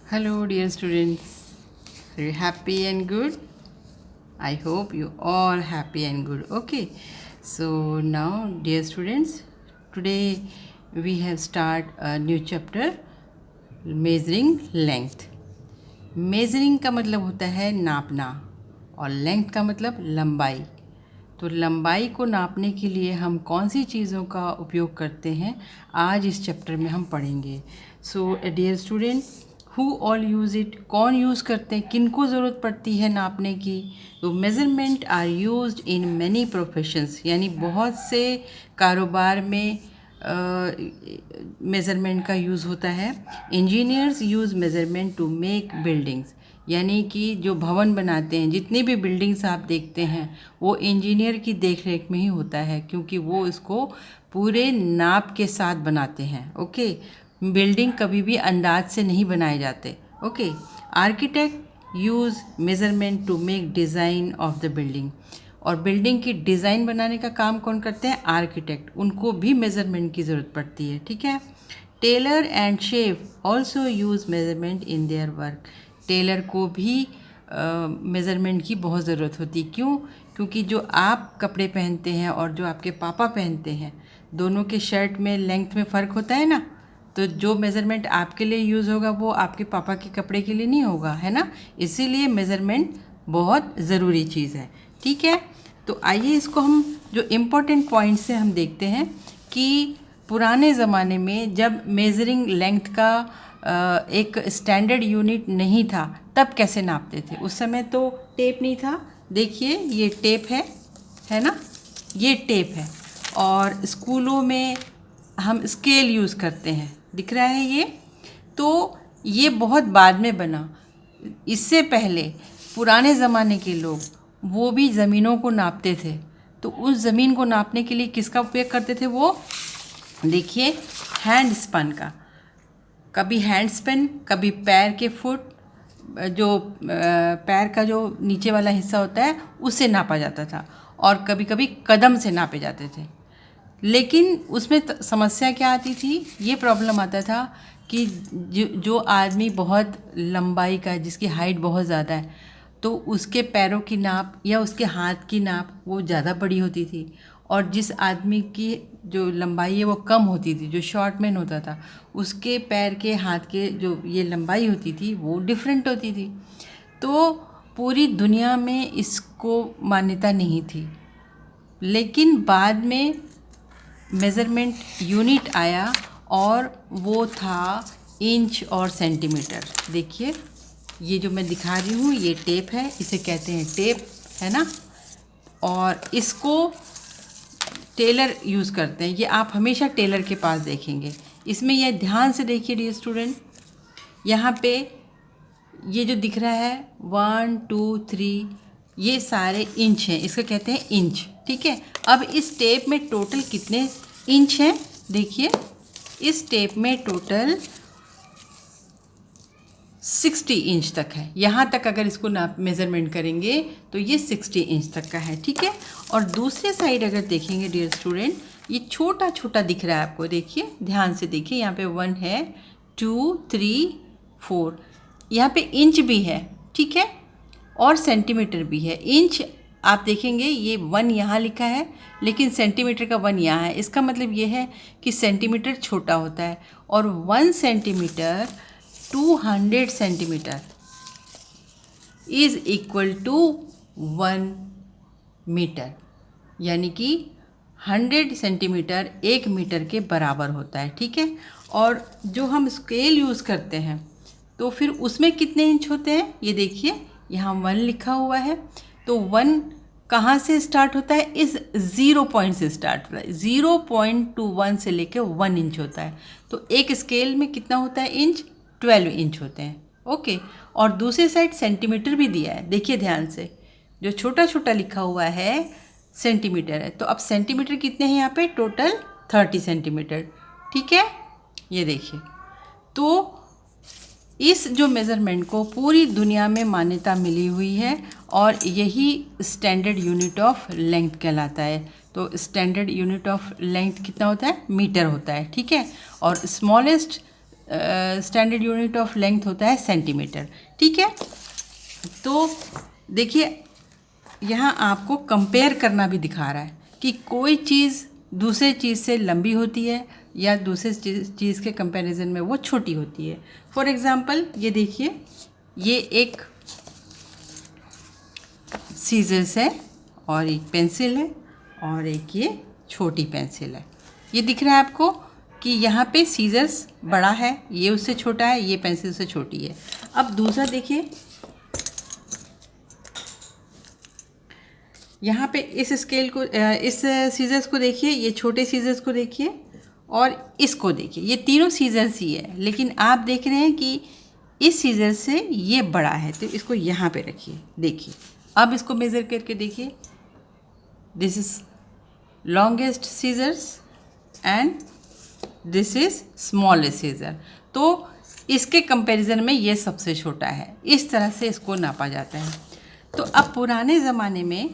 Hello, dear students. Are you happy and good? I hope you all happy and good. Okay. So now, dear students, today we have start a new chapter, measuring length. Measuring का मतलब होता है नापना और length का मतलब लंबाई। तो लंबाई को नापने के लिए हम कौन सी चीज़ों का उपयोग करते हैं, आज इस चैप्टर में हम पढ़ेंगे। So dear student, who all use it, कौन यूज़ करते हैं, किन को ज़रूरत पड़ती है नापने की। तो measurement are used in many professions, यानी बहुत से कारोबार में मेज़रमेंट का यूज़ होता है। Engineers use measurement to make buildings, यानी कि जो भवन बनाते हैं, जितनी भी बिल्डिंग्स आप देखते हैं वो इंजीनियर की देख रेख में ही होता है, क्योंकि वो इसको पूरे नाप के साथ बनाते हैं। ओके, बिल्डिंग कभी भी अंदाज से नहीं बनाए जाते। Okay, architect use measurement to make design of the building, और बिल्डिंग की डिज़ाइन बनाने का काम कौन करते हैं, आर्किटेक्ट, उनको भी मेज़रमेंट की ज़रूरत पड़ती है। ठीक है। Tailor and chef also use measurement in their work, tailor को भी मेज़रमेंट की बहुत ज़रूरत होती है। क्यों? क्योंकि जो आप कपड़े पहनते हैं और जो आपके पापा पहनते हैं, दोनों के शर्ट में लेंथ में फ़र्क होता है ना। तो जो मेज़रमेंट आपके लिए यूज़ होगा वो आपके पापा के कपड़े के लिए नहीं होगा, है ना। इसीलिए मेज़रमेंट बहुत ज़रूरी चीज़ है। ठीक है। तो आइए इसको हम जो इम्पोर्टेंट पॉइंट्स से हम देखते हैं कि पुराने ज़माने में जब मेज़रिंग लेंथ का एक स्टैंडर्ड यूनिट नहीं था, तब कैसे नापते थे। उस समय तो टेप नहीं था। देखिए ये टेप है ना, ये टेप है। और स्कूलों में हम स्केल यूज़ करते हैं, दिख रहा है ये। तो ये बहुत बाद में बना। इससे पहले पुराने ज़माने के लोग वो भी ज़मीनों को नापते थे। तो उस ज़मीन को नापने के लिए किसका उपयोग करते थे वो, देखिए हैंड स्पन का। कभी हैंड स्पन, कभी पैर के फुट, जो पैर का जो नीचे वाला हिस्सा होता है उससे नापा जाता था, और कभी कभी कदम से नापे जाते थे। लेकिन उसमें समस्या क्या आती थी, ये प्रॉब्लम आता था कि जो आदमी बहुत लंबाई का है, जिसकी हाइट बहुत ज़्यादा है, तो उसके पैरों की नाप या उसके हाथ की नाप वो ज़्यादा बड़ी होती थी, और जिस आदमी की जो लंबाई है वो कम होती थी, जो शॉर्ट मैन होता था, उसके पैर के हाथ के जो ये लंबाई होती थी वो डिफरेंट होती थी। तो पूरी दुनिया में इसको मान्यता नहीं थी। लेकिन बाद में मेज़रमेंट यूनिट आया, और वो था इंच और सेंटीमीटर। देखिए ये जो मैं दिखा रही हूँ ये टेप है, इसे कहते हैं टेप, है ना। और इसको टेलर यूज़ करते हैं, ये आप हमेशा टेलर के पास देखेंगे। इसमें यह ध्यान से देखिए डियर स्टूडेंट, यहाँ पे ये जो दिख रहा है 1 2 3, ये सारे इंच हैं, इसको कहते हैं इंच। ठीक है। अब इस टेप में टोटल कितने इंच हैं, देखिए इस टेप में टोटल 60 इंच तक है। यहाँ तक अगर इसको नाप मेज़रमेंट करेंगे तो ये 60 इंच तक का है। ठीक है। और दूसरे साइड अगर देखेंगे डियर स्टूडेंट, ये छोटा छोटा दिख रहा है आपको, देखिए ध्यान से देखिए, यहाँ पे 1 है, 2 3 4, यहाँ पे इंच भी है। ठीक है। और सेंटीमीटर भी है। इंच आप देखेंगे ये 1 यहाँ लिखा है, लेकिन सेंटीमीटर का 1 यहाँ है। इसका मतलब ये है कि सेंटीमीटर छोटा होता है, और 1 centimetre 200 centimetre is equal to 1 metre, यानी कि 100 सेंटीमीटर 1 मीटर के बराबर होता है। ठीक है। और जो हम स्केल यूज़ करते हैं तो फिर उसमें कितने इंच होते हैं, ये देखिए यहाँ 1 लिखा हुआ है। तो 1 कहाँ से स्टार्ट होता है, इस 0 पॉइंट से स्टार्ट होता है। 0.21 से लेकर 1 इंच होता है। तो एक स्केल में कितना होता है इंच, 12 इंच होते हैं। ओके। और दूसरी साइड सेंटीमीटर भी दिया है, देखिए ध्यान से, जो छोटा छोटा लिखा हुआ है सेंटीमीटर है। तो अब सेंटीमीटर कितने हैं यहाँ पे, टोटल 30 सेंटीमीटर। ठीक है। ये देखिए, तो इस जो मेज़रमेंट को पूरी दुनिया में मान्यता मिली हुई है, और यही स्टैंडर्ड यूनिट ऑफ लेंथ कहलाता है। तो स्टैंडर्ड यूनिट ऑफ लेंथ कितना होता है, मीटर होता है। ठीक है। और smallest standard unit of length होता है सेंटीमीटर। ठीक है, तो देखिए यहाँ आपको कंपेयर करना भी दिखा रहा है कि कोई चीज़ दूसरे चीज़ से लंबी होती है या दूसरे चीज़ के कंपैरिजन में वो छोटी होती है। फॉर एग्ज़ाम्पल ये देखिए, ये एक सीजर्स है और एक पेंसिल है और एक ये छोटी पेंसिल है। ये दिख रहा है आपको कि यहाँ पे सीजर्स बड़ा है, ये उससे छोटा है, ये पेंसिल से छोटी है। अब दूसरा देखिए, यहाँ पे इस स्केल को, इस सीजर्स को देखिए, ये छोटे सीजर्स को देखिए और इसको देखिए, ये तीनों सीजर्स ही है, लेकिन आप देख रहे हैं कि इस सीजर से ये बड़ा है, तो इसको यहाँ पे रखिए। देखिए अब इसको मेज़र करके देखिए, this is longest scissors and this is smallest scissor, तो इसके कंपैरिजन में ये सबसे छोटा है। इस तरह से इसको नापा जाता है। तो अब पुराने ज़माने में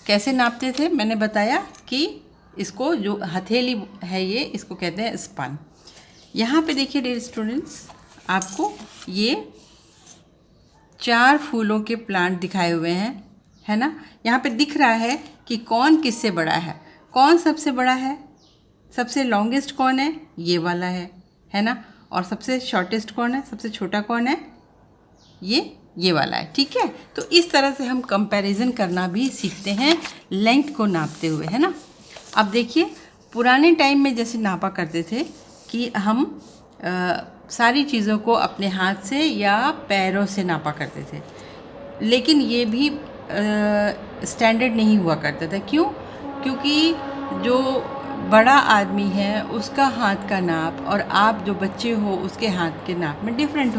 कैसे नापते थे, मैंने बताया कि इसको जो हथेली है ये, इसको कहते हैं स्पन। यहाँ पे देखिए डियर स्टूडेंट्स, आपको ये 4 फूलों के प्लांट दिखाए हुए हैं, है ना। यहाँ पे दिख रहा है कि कौन किससे बड़ा है, कौन सबसे बड़ा है, सबसे लॉन्गेस्ट कौन है, ये वाला है ना, और सबसे शॉर्टेस्ट कौन है, सबसे छोटा कौन है, ये वाला है। ठीक है, तो इस तरह से हम कंपैरिजन करना भी सीखते हैं लेंथ को नापते हुए, है ना। अब देखिए पुराने टाइम में जैसे नापा करते थे कि हम सारी चीज़ों को अपने हाथ से या पैरों से नापा करते थे, लेकिन ये भी स्टैंडर्ड नहीं हुआ करता था। क्यों? क्योंकि जो बड़ा आदमी है उसका हाथ का नाप और आप जो बच्चे हो उसके हाथ के नाप में डिफरेंस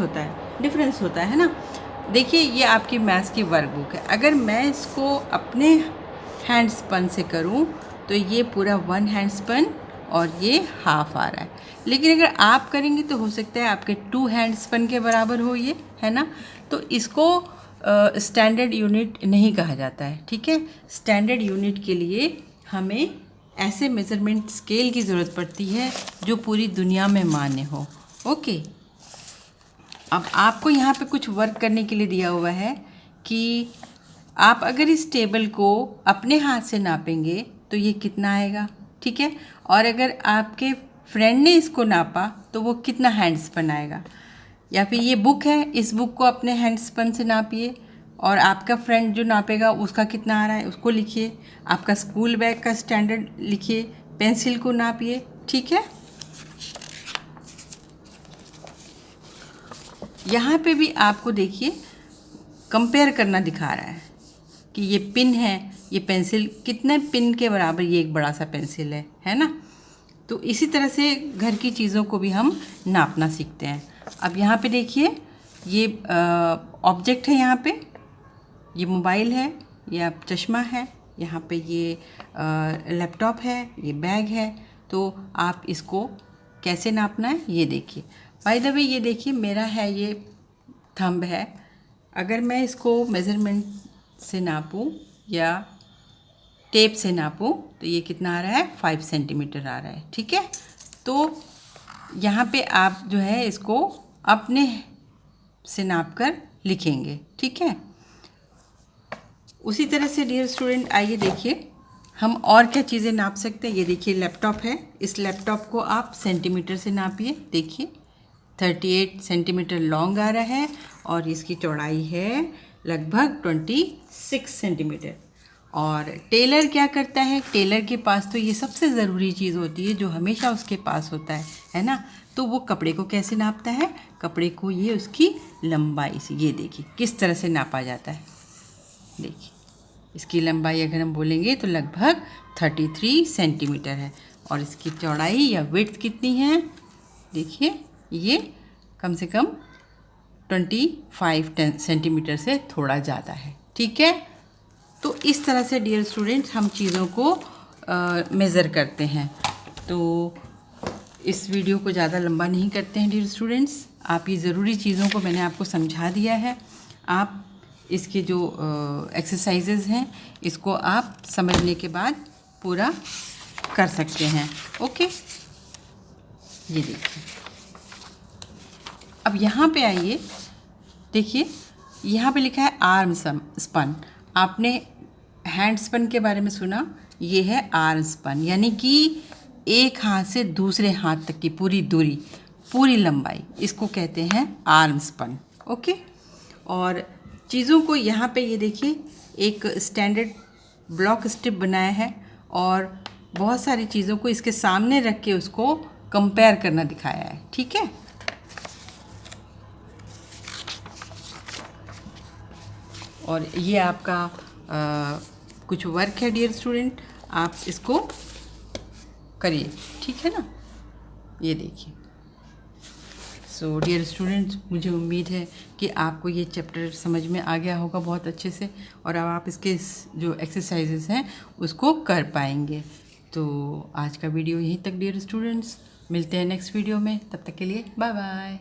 होता है ना। देखिए ये आपकी मैथ्स की वर्कबुक है, अगर मैं इसको अपने हैंड स्पन से करूं तो ये पूरा 1 हैंड स्पन और ये हाफ आ रहा है, लेकिन अगर आप करेंगे तो हो सकता है आपके 2 हैंड स्पन के बराबर हो ये, है ना। तो इसको स्टैंडर्ड यूनिट नहीं कहा जाता है। ठीक है, स्टैंडर्ड यूनिट के लिए हमें ऐसे मेज़रमेंट स्केल की ज़रूरत पड़ती है जो पूरी दुनिया में मान्य हो। ओके, अब आपको यहाँ पे कुछ वर्क करने के लिए दिया हुआ है कि आप अगर इस टेबल को अपने हाथ से नापेंगे तो ये कितना आएगा। ठीक है, और अगर आपके फ्रेंड ने इसको नापा तो वो कितना हैंड स्पन आएगा। या फिर ये बुक है, इस बुक को अपने हैंड स्पन से नापिए और आपका फ्रेंड जो नापेगा उसका कितना आ रहा है उसको लिखिए। आपका स्कूल बैग का स्टैंडर्ड लिखिए, पेंसिल को नापिए। ठीक है, यहाँ पे भी आपको देखिए कंपेयर करना दिखा रहा है कि ये पिन है, ये पेंसिल कितने पिन के बराबर, ये एक बड़ा सा पेंसिल है ना। तो इसी तरह से घर की चीज़ों को भी हम नापना सीखते हैं। अब यहाँ पे देखिए ये ऑब्जेक्ट है, यहाँ पे ये मोबाइल है, ये चश्मा है, यहाँ पे ये लैपटॉप है, ये बैग है। तो आप इसको कैसे नापना है ये देखिए। बाय द वे ये देखिए मेरा है, ये थंब है, अगर मैं इसको मेज़रमेंट से नापूं या टेप से नापूं तो ये कितना आ रहा है, 5 सेंटीमीटर आ रहा है। ठीक है, तो यहाँ पे आप जो है इसको अपने से नाप कर लिखेंगे। ठीक है, उसी तरह से डियर स्टूडेंट आइए देखिए हम और क्या चीज़ें नाप सकते हैं। ये देखिए लैपटॉप है, इस लैपटॉप को आप सेंटीमीटर से नापिए। देखिए 38 सेंटीमीटर लॉन्ग आ रहा है और इसकी चौड़ाई है लगभग 26 सेंटीमीटर। और टेलर क्या करता है, टेलर के पास तो ये सबसे ज़रूरी चीज़ होती है जो हमेशा उसके पास होता है ना। तो वो कपड़े को कैसे नापता है, कपड़े को ये उसकी लंबाई से, ये देखिए किस तरह से नापा जाता है। देखिए इसकी लंबाई अगर हम बोलेंगे तो लगभग 33 सेंटीमीटर है और इसकी चौड़ाई या विड्थ कितनी है, देखिए ये कम से कम 25 सेंटीमीटर से थोड़ा ज़्यादा है। ठीक है, तो इस तरह से डियर स्टूडेंट्स हम चीज़ों को मेज़र करते हैं। तो इस वीडियो को ज़्यादा लंबा नहीं करते हैं डियर स्टूडेंट्स, आप ये ज़रूरी चीज़ों को मैंने आपको समझा दिया है। आप इसके जो एक्सरसाइजेज़ हैं इसको आप समझने के बाद पूरा कर सकते हैं। ओके, ये देखिए अब यहाँ पे आइए, देखिए यहाँ पे लिखा है आर्म स्पन। आपने हैंड स्पन के बारे में सुना, ये है आर्म स्पन, यानी कि एक हाथ से दूसरे हाथ तक की पूरी दूरी, पूरी लंबाई, इसको कहते हैं आर्म स्पन। ओके। और चीज़ों को यहाँ पे ये देखिए एक स्टैंडर्ड ब्लॉक स्ट्रिप बनाया है और बहुत सारी चीज़ों को इसके सामने रख के उसको कंपेयर करना दिखाया है। ठीक है। और ये आपका कुछ वर्क है डियर स्टूडेंट, आप इसको करिए। ठीक है ना, ये देखिए। सो डियर स्टूडेंट्स, मुझे उम्मीद है कि आपको ये चैप्टर समझ में आ गया होगा बहुत अच्छे से, और अब आप इसके जो एक्सरसाइजेस हैं उसको कर पाएंगे। तो आज का वीडियो यहीं तक डियर स्टूडेंट्स, मिलते हैं नेक्स्ट वीडियो में, तब तक के लिए बाय बाय।